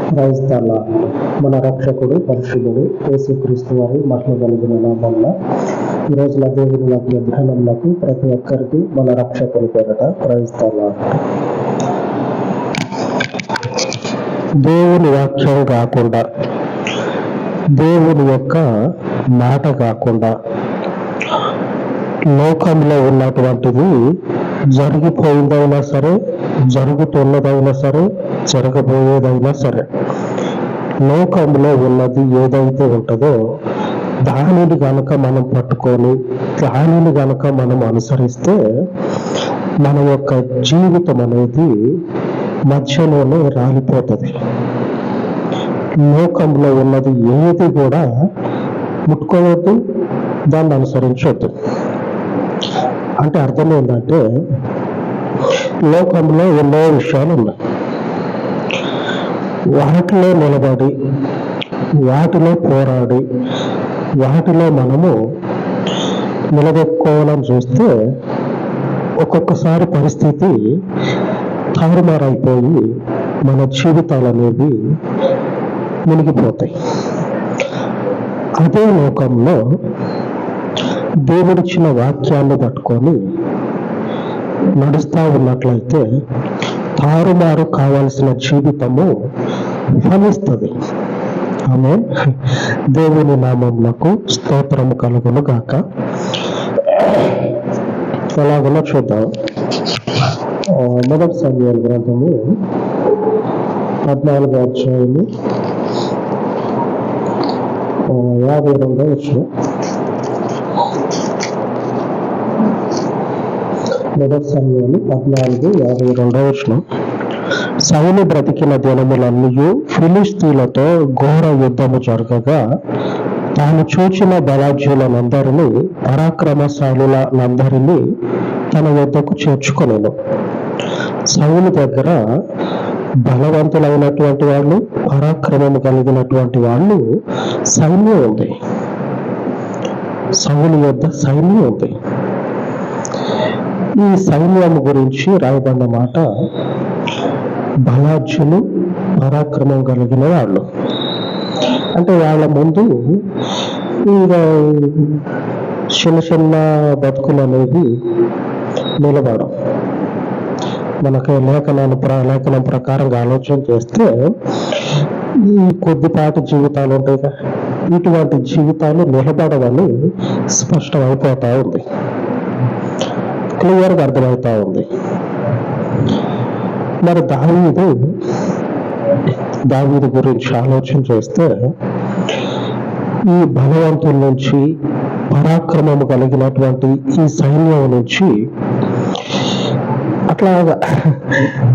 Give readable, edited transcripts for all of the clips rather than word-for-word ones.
క్రైస్తల మన రక్షకుడు పరిశుద్ధుడు యేసుక్రీస్తు వారి మహిమ కలిగిన నామమున ఈ రోజున దేవుని వాక్య ధ్యానములకు ప్రతి ఒక్కరికి మన రక్షకుని పేరట క్రైస్తల. దేవుని వాక్యం కాకుండా, దేవుని యొక్క మాట కాకుండా లోకంలో ఉన్నటువంటిది జరిగిపోయిందైనా సరే, జరుగుతున్నదైనా సరే, జరగబోయేదైనా సరే, లోకంలో ఉన్నది ఏదైతే ఉంటుందో దానిని గనక మనం పట్టుకొని, దానిని గనక మనం అనుసరిస్తే మన యొక్క జీవితం అనేది మధ్యలోనే రాలిపోతుంది. లోకంలో ఉన్నది ఏది కూడా ముట్టుకోవద్దు, దాన్ని అనుసరించవద్దు. అంటే అర్థం ఏంటంటే, లోకంలో ఎన్నో విషయాలు ఉన్నాయి. వాటిలో నిలబడి, వాటిలో పోరాడి, వాటిలో మనము నిలబెట్టుకోవాలని చూస్తే ఒక్కొక్కసారి పరిస్థితి తారుమారైపోయి మన జీవితాలు అనేవి మునిగిపోతాయి. అదే లోకంలో దేవుడిచ్చిన వాక్యాన్ని పట్టుకొని నడుస్తూ ఉన్నట్లయితే తారుమారు కావాల్సిన జీవితము ఫలిస్తుంది. ఆమేన్. దేవుని నామమునకు స్తోత్రము కలుగును గాక. ఎలాగో చూద్దాం. మొదటి సమూయేలు గ్రంథము 14వ అధ్యాయము 52వ వచనం. మొదటి సమూయేలు 14:52 వచనం. సౌలు బ్రతికిన దినములన్నీ ఫిలిష్తీయులతో ఘోర యుద్ధము జరగగా తాను చూచిన బలాఢ్యులనందరినీ, పరాక్రమశాలులందరినీ తన యొద్దకు చేర్చుకొనెను. సౌలు దగ్గర బలవంతులైనటువంటి వాళ్ళు, పరాక్రమము కలిగినటువంటి వాళ్ళు సైన్యం ఉంది. సౌలు యొద్ద సైన్యం ఉంది. ఈ సైన్యం గురించి రాయబడిన మాట బలాఢ్యులు, పరాక్రమం కలిగిన వాళ్ళు. అంటే వాళ్ళ ముందు చిన్న చిన్న బతుకులు అనేవి నిలబడం. మనకి లేఖనం ప్రకారంగా ఆలోచన చేస్తే ఈ కొద్దిపాటి జీవితాలు ఉంటాయి కదా, ఇటువంటి జీవితాలు నిలబడవని స్పష్టమైపోతా ఉంది, క్లియర్గా అర్థమవుతా ఉంది. మరి దావీదు గురించి ఆలోచన చేస్తే ఈ బలవంతుల నుంచి, పరాక్రమము కలిగినటువంటి ఈ సైన్యం నుంచి అట్లాగా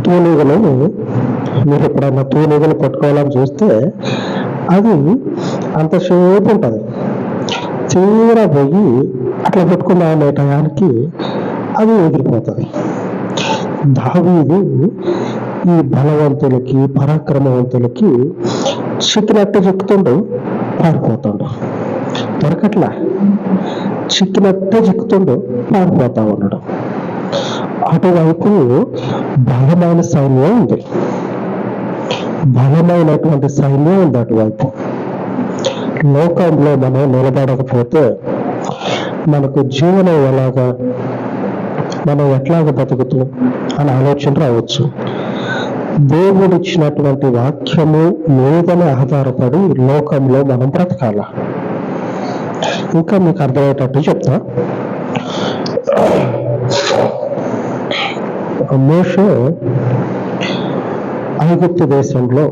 తూనీగలు, మీరు ఎప్పుడన్నా తూనీగలు పట్టుకోవాలని చూస్తే అది అంతసేపు ఉంటుంది. తీరా పోయి అట్లా పెట్టుకున్న అనే టయానికి అది ఎగిరిపోతుంది. దావీదు ఈ బలవంతులకి, పరాక్రమవంతులకి చిక్కినట్టు చిక్కుతుండు, పారిపోతాడు. దొరకట్లా, చిక్కినట్టే చిక్కుతుండు, పారిపోతా ఉన్నాడు. అటువైపు బలమైన సైన్యం ఉంది, బలమైనటువంటి సైన్యం ఉంది అటువైపు. లోకంలో మనం నిలబడకపోతే మనకు జీవనం ఎలాగా, మనం ఎట్లాగ బతుకుతాం అని ఆలోచన రావచ్చు. దేవుడిచ్చినటువంటి వాక్యము మీదనే ఆధారపడి లోకంలో మనం బ్రతకాల. ఇంకా మీకు అర్థమయ్యేటట్టు చెప్తా. మోషే ఐగుప్తు దేశంలో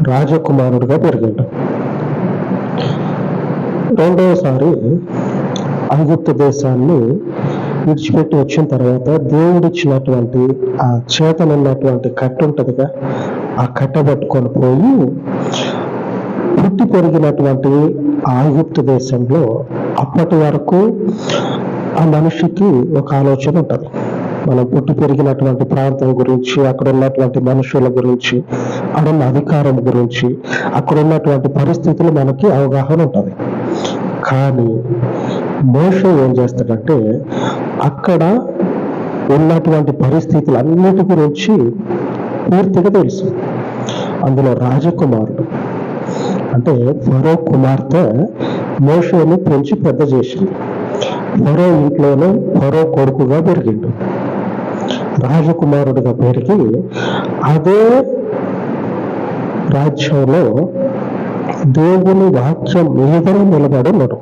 రాజకుమారుడిగా పెరిగాడు. రెండవసారి ఐగుప్తు దేశాన్ని విడిచిపెట్టి వచ్చిన తర్వాత దేవుడిచ్చినటువంటి ఆ చేతనున్నటువంటి కట్ట ఉంటుందిగా, ఆ కట్ట పట్టుకొని పోయి పుట్టి పెరిగినటువంటి ఐగుప్తు దేశంలో అప్పటి వరకు ఆ మనిషికి ఒక ఆలోచన ఉంటుంది. మనం పుట్టి పెరిగినటువంటి ప్రాంతం గురించి, అక్కడ ఉన్నటువంటి మనుషుల గురించి, అక్కడున్న అధికారం గురించి, అక్కడ ఉన్నటువంటి పరిస్థితులు మనకి అవగాహన ఉంటుంది. కానీ మోషే ఏం చేస్తాడంటే, అక్కడ ఉన్నటువంటి పరిస్థితులన్నిటి గురించి పూర్తిగా తెలుసు. అందులో రాజకుమారుడు అంటే ఫరో కుమార్తె మోషేని పెంచి పెద్ద చేసింది. ఫరో ఇంట్లోనే ఫరో కొడుకుగా పెరిగిండు. రాజకుమారుడిగా పెరిగి అదే రాజ్యంలో దేవుని వాక్యం మీదనే నిలబడి ఉన్నాడు.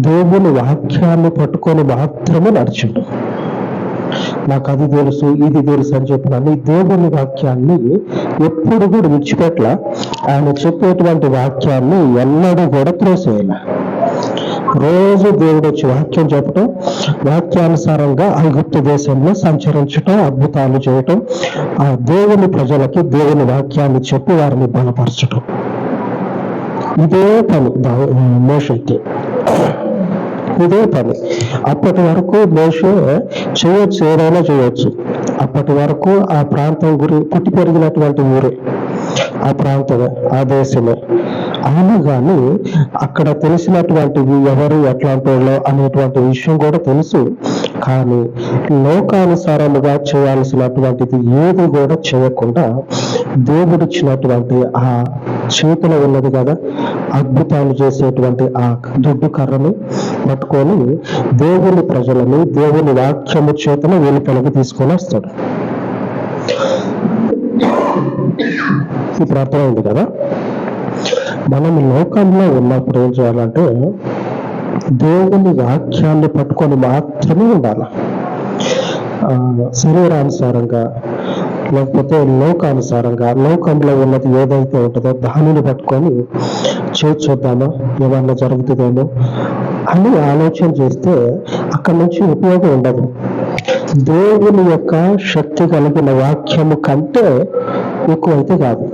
దేవుని వాక్యాన్ని పట్టుకొని మాత్రమే నడిచిండు. నాకు అది తెలుసు ఇది తెలుసు అని చెప్పినాను. దేవుని వాక్యాన్ని ఎప్పుడు కూడా విడిచిపెట్ల. ఆయన చెప్పేటువంటి వాక్యాన్ని ఎన్నడూ కూడా త్రోసేయాల. రోజు దేవుడు వచ్చి వాక్యం చెప్పటం, వాక్యానుసారంగా ఐగుప్తు దేశంలో సంచరించటం, అద్భుతాలు చేయటం, ఆ దేవుని ప్రజలకి దేవుని వాక్యాన్ని చెప్పి వారిని బలపరచటం, ఇదే పని మోషేకి. ఇదే పని. అప్పటి వరకు మోషే చేయొచ్చు, ఏదైనా చేయొచ్చు. అప్పటి వరకు ఆ ప్రాంతం పుట్టి పెరిగినటువంటి ఊరే, ఆ ప్రాంతమే, ఆ దేశమే. అవును, కానీ అక్కడ తెలిసినటువంటివి ఎవరు ఎట్లాంటి వాళ్ళు అనేటువంటి విషయం కూడా తెలుసు. కానీ లోకానుసారముగా చేయాల్సినటువంటిది ఏది కూడా చేయకుండా దేవుడిచ్చినటువంటి ఆ చేతిలో ఉన్నది కదా అద్భుతాలు చేసేటువంటి ఆ దుడ్డు కర్రను పట్టుకొని దేవుని ప్రజలను దేవుని వాక్యము చేతను వెలుపలకు తీసుకొని వస్తాడు. ఇప్పుడు అర్థమైంది కదా. మనం లోకంలో ఉన్నప్పుడు ఏం చేయాలంటే దేవుని వాక్యాన్ని పట్టుకొని మాత్రమే ఉండాలి. శరీరానుసారంగా లేకపోతే లోకానుసారంగా లోకంలో ఉన్నది ఏదైతే ఉంటుందో దానిని పట్టుకొని చూద్దామా ఏమన్నా జరుగుతుందేమో అని ఆలోచన చేస్తే అక్కడి నుంచి ఉపయోగం ఉండదు. దేవుని యొక్క శక్తి కలిగిన వాక్యము కంటే ఎక్కువైతే కాదు.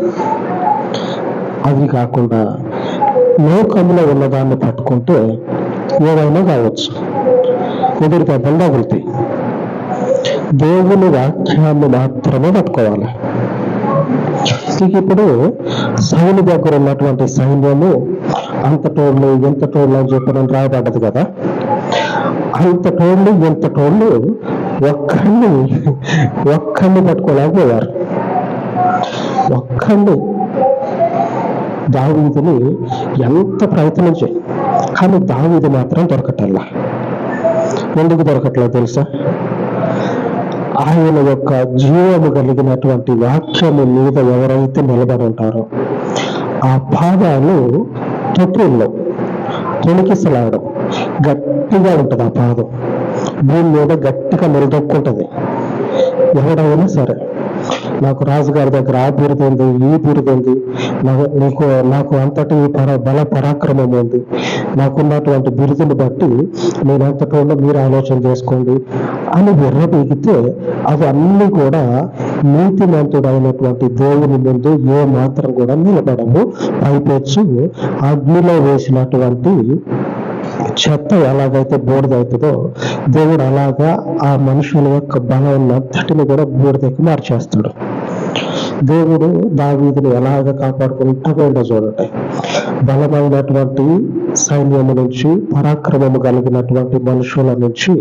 అది కాకుండా లోకంలో ఉన్నదాన్ని పట్టుకుంటే ఏదైనా కావచ్చు, కుదిరి దెబ్బలు తగులుతాయి. దేవుని వాక్యాన్ని మాత్రమే పట్టుకోవాలి. ఇప్పుడు సైన్య దగ్గర ఉన్నటువంటి సైన్యము అంతటోళ్ళు ఎంతటోళ్ళు అని చెప్పడం రాయబడ్డది కదా. అంతటోళ్ళు ఎంతటోళ్ళు ఒక్కడిని పట్టుకోలేకపోయారు. దావీదుని ఎంత ప్రయత్నం చేయి, కానీ దావీదు మాత్రం దొరకటల్లా. ఎందుకు దొరకట్లేదు తెలుసా? ఆయన యొక్క జీవము కలిగినటువంటి వాక్యము మీద ఎవరైతే నిలబడి ఉంటారో ఆ పాదాలు తొట్టిల్లో తొణికిసలాడడం గట్టిగా ఉంటుంది. ఆ పాదం భూమి మీద గట్టిగా నిలదొక్కుంటుంది. ఎవడైనా సరే నాకు రాజుగారి దగ్గర ఆ బిరుదు ఉంది, ఈ బిరుదు ఉంది, నాకు అంతటి బల పరాక్రమం ఉంది, నాకున్నటువంటి బిరుదుని బట్టి నేను అంతటోళ్ళు మీరు ఆలోచన చేసుకోండి అని విర్రబీగితే అవన్నీ కూడా నీతిమంతుడైనటువంటి దేవుని ముందు ఏ మాత్రం కూడా నిలబడము. పైపెచ్చు అగ్నిలో వేసినటువంటి చెత్త ఎలాగైతే బూడిదవుతుందో దేవుడు అలాగా ఆ మనుషుల యొక్క బలం అంతటిని కూడా బూడిదకి మార్చేస్తాడు. దేవుడు దావీదుని ఎలాగ కాపాడుకుంటా పోయిందో చూడండి. బలమైనటువంటి సైన్యము నుంచి, పరాక్రమము కలిగినటువంటి మనుషుల నుంచి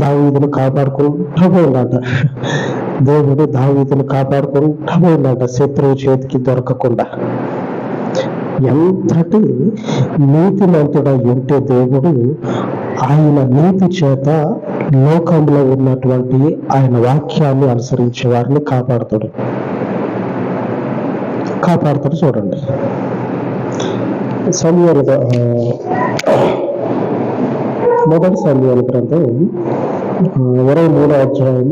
దావీదుని కాపాడుకుంటా పోయిందంట. దేవుడు దావీదుని కాపాడుకుంటా పోయిందంట, శత్రువు చేతికి దొరకకుండా. ఎంతటి నీతిమంతుడై ఉంటే దేవుడు ఆయన నీతి చేత లోకంలో ఉన్నటువంటి ఆయన వాక్యాన్ని అనుసరించే వారిని కాపాడుతాడు. చూడండి. మొదటి సమయాల గ్రంథం 23వ అధ్యాయం,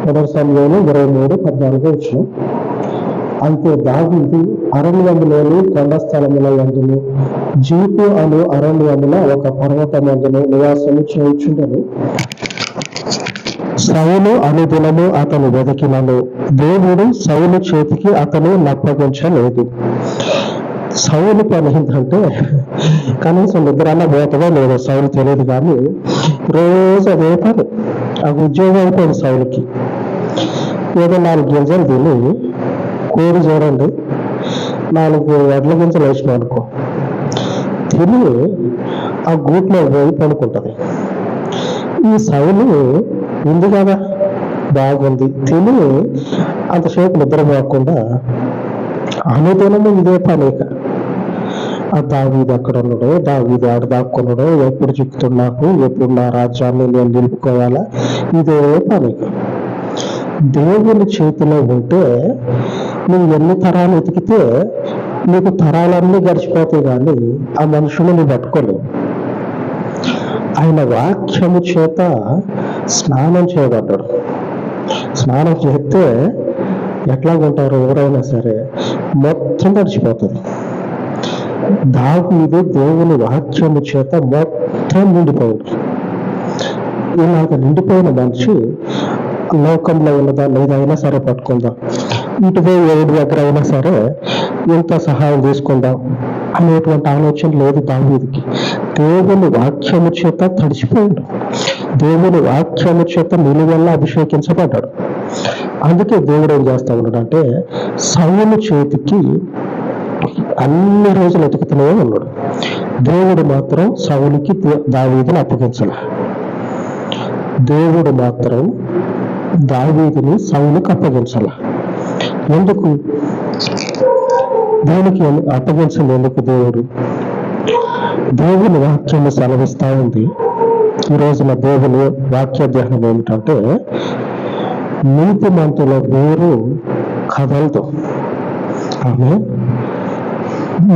మొదటి సమయంలో 23:14 వచ్చిన. అయితే దావీదు అరణ్యములోని కొండ స్థలముల యందును జీపు అను అరణ్యమున ఒక పర్వతమందును నివాసము చేయుచుండెను. సౌలు అనుదినము అతను వెతికినను దేవుడు సౌలు చేతికి అతను నప్పగించలేదు. సౌలు పని ఏంటంటే కనీసం నిద్రన్నా పోతుందో లేదో సౌలు తెలియదు, కానీ రోజు అదే పని. ఆ ఉద్యోగం అయిపోయింది సౌలుకి. ఏదో 4 గింజలు తిని కోడి చూడండి 4 వడ్ల గింజలు వేసినాం అనుకో, తిని ఆ గూట్లో పోయి పడుకుంటుంది. ఈ సౌలు ఉంది కదా బాగుంది, తిని అంతసేపు నిద్రపోకుండా అనుదినము ఇదే పని. ఆ దావీదు అక్కడ ఉన్నాడు, దావీదు ఆడ దాక్కున్నాడు, ఎప్పుడు చిక్కుతున్నాకు, ఎప్పుడు నా రాజ్యాన్ని నేను నిలుపుకోవాలా, ఇదే పని. దేవుని చేతిలో ఉంటే నువ్వు ఎన్ని తరాలు ఎతికితే నీకు తరాలన్నీ గడిచిపోతాయి, కానీ ఆ మనుషులు నువ్వు పట్టుకోలేవు. ఆయన వాక్యము చేత స్నానం చేయబడ్డాడు. స్నానం చేస్తే ఎట్లా ఉంటారు ఎవరైనా సరే, మొత్తం గడిచిపోతుంది. దావీదు దేవుని వాక్యము చేత మొత్తం నిండిపోయాడు. ఇలాగ నిండిపోయిన మనిషి లోకంలో ఉన్నదాన్ని ఏదైనా సరే పట్టుకుందాం, ఇటువే ఎవరి దగ్గర అయినా సరే ఎంత సహాయం తీసుకుందాం అనేటువంటి ఆలోచన లేదు దావీదుకి. దేవుని వాక్యము చేత తడిచిపోయాడు, దేవుని వాక్యము చేత నిలువెల్ల అభిషేకించబడ్డాడు. అందుకే దేవుడు ఏం చేస్తా ఉన్నాడంటే, సౌలు చేతికి అన్ని రోజులు ఎతుకుతూనే ఉన్నాడు. దేవుడు మాత్రం సౌలుకి దావీదుని అప్పగించలే. దేవుడు మాత్రం దావీదుని సౌలుకి అప్పగించాల. ఎందుకు? దేవునికి అప్పగించింది ఎందుకు? దేవుని వాక్యాన్ని సెలవిస్తా ఉంది. ఈ రోజున దేవుని వాక్య ధ్యానం ఏమిటంటే, నీతిమంతుల వేరు కదలదు. ఆమె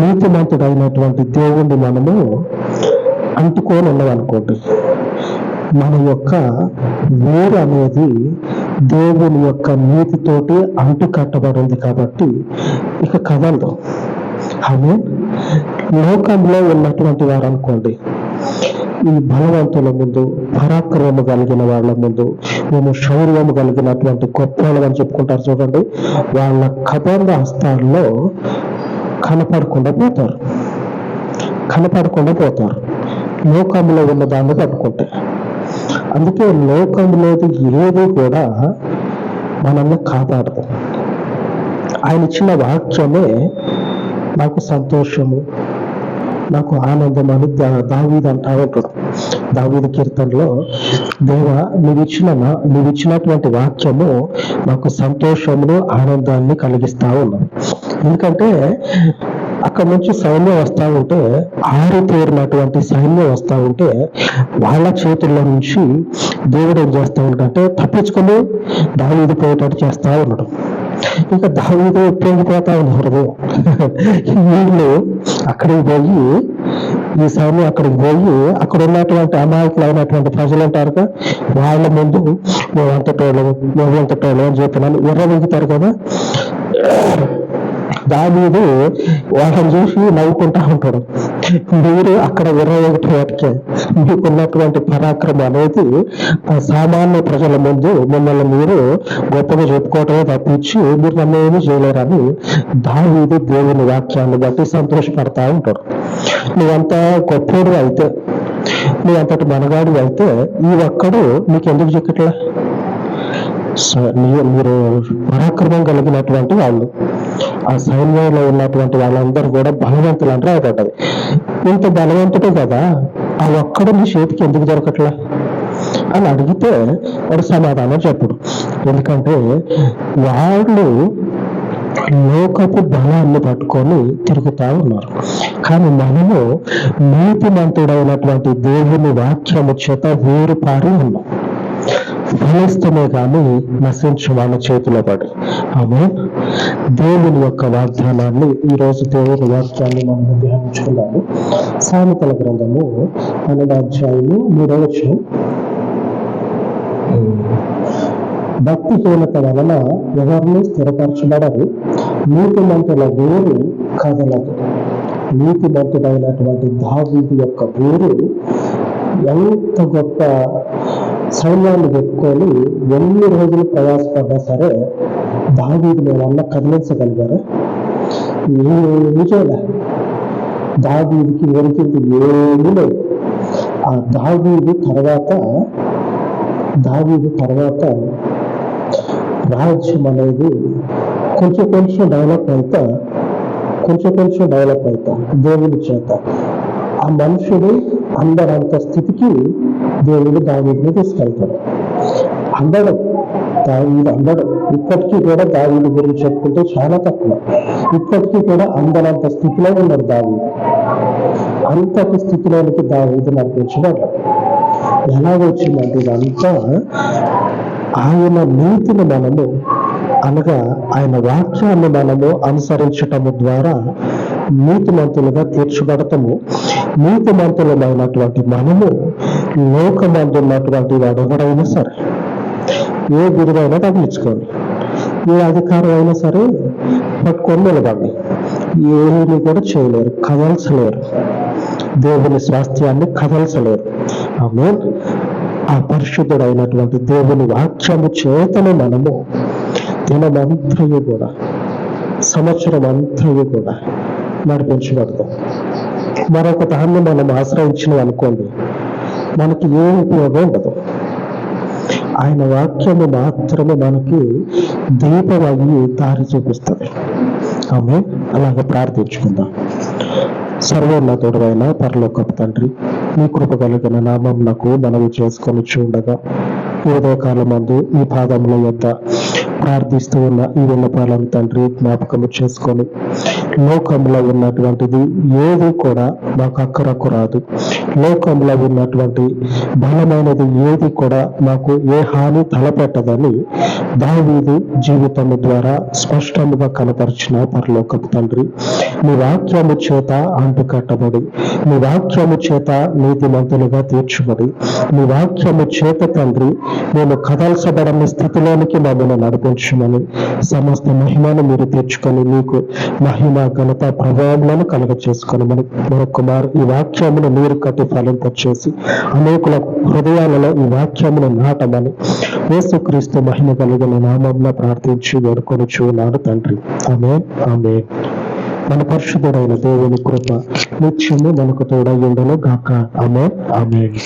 నీతిమంతుడైనటువంటి దేవుణ్ణి మనము అంటుకొని ఉన్నామనుకోండి, మన యొక్క వేరు అనేది దేవుని యొక్క నీతితోటి అంటు కట్టబడింది కాబట్టి ఇక కదలదు. ఆమె లోకంలో ఉన్నటువంటి వారు అనుకోండి, ఈ బలవంతుల ముందు, పరాక్రమము కలిగిన వాళ్ళ ముందు, మేము శౌర్యము కలిగినటువంటి గొప్ప వాళ్ళని చెప్పుకుంటారు చూడండి, వాళ్ళ కబంధ హస్తాల్లో కనపడకుండా పోతారు లోకంలో ఉన్న దాన్ని పట్టుకుంటే. అందుకే లోకంలోది ఏది కూడా మనల్ని కాపాడదు. ఆయన ఇచ్చిన వాక్యమే నాకు సంతోషము, నాకు ఆనందం అని దావీదు అంటా ఉంటాడు. దావీదు కీర్తనలో, దేవా నువ్వు ఇచ్చినటువంటి వాక్యము నాకు సంతోషమును ఆనందాన్ని కలిగిస్తా ఉన్నది. ఎందుకంటే అక్కడ నుంచి సైన్యం వస్తా ఉంటే, ఆరితేరినటువంటి సైన్యం వస్తా ఉంటే, వాళ్ళ చేతుల్లో నుంచి దేవుడు ఏం చేస్తా ఉంటాడంటే తప్పించుకొని దావీదు పోయేటట్టు చేస్తా ఉన్నాడు. ఇంకా దావీదు పొంగిపోతా ఉన్నారు. వీళ్ళు అక్కడికి పోయి, ఈ సైన్యం అక్కడికి పోయి, అక్కడ ఉన్నటువంటి అమాయకులు అయినటువంటి ప్రజలు ఉంటారుగా, వాళ్ళ ముందు మేము అంతటోళ్ళు అని చెప్పినాను ఎర్రవింగుతారు కదా. దావీదు వాళ్ళని చూసి నవ్వుకుంటా ఉంటాడు. మీరు అక్కడ 21 వాటికే మీకున్నటువంటి పరాక్రమం అనేది సామాన్య ప్రజల ముందు మిమ్మల్ని మీరు గొప్పగా చెప్పుకోవటమే తప్పించి మీరు నన్ను ఏమీ చేయలేరని దావీదు దేవుని వాక్యాన్ని బట్టి సంతోషపడతా ఉంటాడు. నువ్వంతా గొప్పోడు అయితే, నువ్వంతటి మనగాడు అయితే ఈ ఒక్కడు నీకెందుకు చెక్కట్లే? మీరు పరాక్రమం కలిగినటువంటి వాళ్ళు, ఆ సైన్యంలో ఉన్నటువంటి వాళ్ళందరూ కూడా బలవంతులు అంటే రాయబడ్డది. ఇంత బలవంతుడే కదా, ఆ ఒక్కడు నీ చేతికి ఎందుకు దొరకట్లా అని అడిగితే వాడు సమాధానం చెప్పడు. ఎందుకంటే వాళ్ళు లోకపు బలాన్ని పట్టుకొని తిరుగుతా ఉన్నారు. కానీ మనము నీతిమంతుడైనటువంటి దేవుని వాక్యము చేత వేరుపారి ఉన్నాం. ఫలిస్తమే కానీ నశించు వాళ్ళ చేతిలో పడి. ఆమె దేవుని యొక్క వాగ్దానాన్ని, ఈరోజు దేవుని వాక్యాన్ని మనం ధ్యానించుకున్నాము. సామెతల గ్రంథము 12వ అధ్యాయము 3వ వచనం. భక్తిహీనత వలన ఎవరిని స్థిరపరచబడరు, నీతిమంతుల వేరు కదలదు. నీతిమంతుడైనటువంటి దావీదు యొక్క వేరు ఎంత గొప్ప సైన్యాన్ని పెట్టుకొని ఎన్ని రోజులు ప్రయాసపడ్డా సరే దావీదుని వల్ల కదిలించగలిగారు? ఏమీ చేయలే. దావీదుకి వెలికింది ఏమీ లేదు. ఆ దావీదు తర్వాత రాజ్యం అనేది కొంచెం డెవలప్ అవుతా దేవుని చేత ఆ మనుషుడు అందరంత స్థితికి దేవుడు దావీదుని తీసుకెళ్తాడు. దావీదు అందడు ఇప్పటికీ కూడా దావీదు గురించి చెప్పుకుంటే చాలా తక్కువ. ఇప్పటికీ కూడా అందనంత స్థితిలో ఉన్నాడు దావీదు. అంతటి స్థితిలోనికి దావీదు నడిపించబడ్డాడు. ఎలా వచ్చిందంటే ఇదంతా ఆయన నీతిని మనము, అనగా ఆయన వాక్యాన్ని మనము అనుసరించటము ద్వారా నీతిమంతులుగా తీర్చబడతాము. నీతిమంతులమైనటువంటి మనము లోకమందు ఉన్నటువంటి వాడు ఎవడైనా సరే, ఏ గురువైనా తగిలించుకోండి, ఏ అధికారం అయినా సరే పట్టుకొని నిలబడి ఏమీ కూడా చేయలేరు, కదల్చలేరు, దేవుని స్వాస్థ్యాన్ని కదల్చలేరు. ఆమె ఆ పరిశుద్ధుడైనటువంటి దేవుని వాక్యము చేతను మనము దినమంతయు కూడా, సంవత్సరం అంతయు కూడా నడిపించబడతాం. మరొక దాన్ని మనం ఆశ్రయించినవి అనుకోండి, మనకి ఏ ఉపయోగం ఉండదు. ఆయన వాక్యము మాత్రమే మనకి దీపం అయ్యి దారి చూపిస్తుంది. ఆమె అలాగే ప్రార్థించుకుందాం. సర్వోన్నతుడైన పరలోకపు తండ్రి, మీ కృప కలిగిన నామమునకు మనవి చేసుకొని చూడగా ఈ ఉదయకాలమందు మీ పాదముల యొద్ద ప్రార్థిస్తూ ఉన్న ఈ విన్నపాలను తండ్రి జ్ఞాపకము చేసుకొని, లోకంలో ఉన్నటువంటిది ఏది కూడా మాకు అక్కరకు రాదు, లోకంలో ఉన్నటువంటి బలమైనది ఏది కూడా మాకు ఏ హాని తలపెట్టదని దావీదు జీవితము ద్వారా స్పష్టముగా కనపరిచిన పరలోకపు తండ్రి, మీ వాక్యము చేత అంటుకట్టబడి, మీ వాక్యము చేత నీతిమంతులుగా తీర్చబడి, మీ వాక్యము చేత తండ్రి మేము కదల్చబడని స్థితిలోనికి మమ్మల్ని నడిపించమని, సమస్త మహిమను మీరు తెచ్చుకొని మీకు మహిమ ఘనత ప్రభావములను కలుగ చేసుకొని మరొకమారు ఈ వాక్యమును నీరు కట్టి ఫలింపచేసి అనేకుల హృదయాలలో ఈ వాక్యమును నాటమని యేసుక్రీస్తు మహిమ కలిగిన నామమున ప్రార్థించి వేడుకొనుచున్నాను తండ్రి. ఆమేన్, ఆమేన్. మన పరిశుద్ధుడైన దేవుని కృప నిత్యము మనకు తోడై ఉండును గాక. ఆమేన్, ఆమేన్.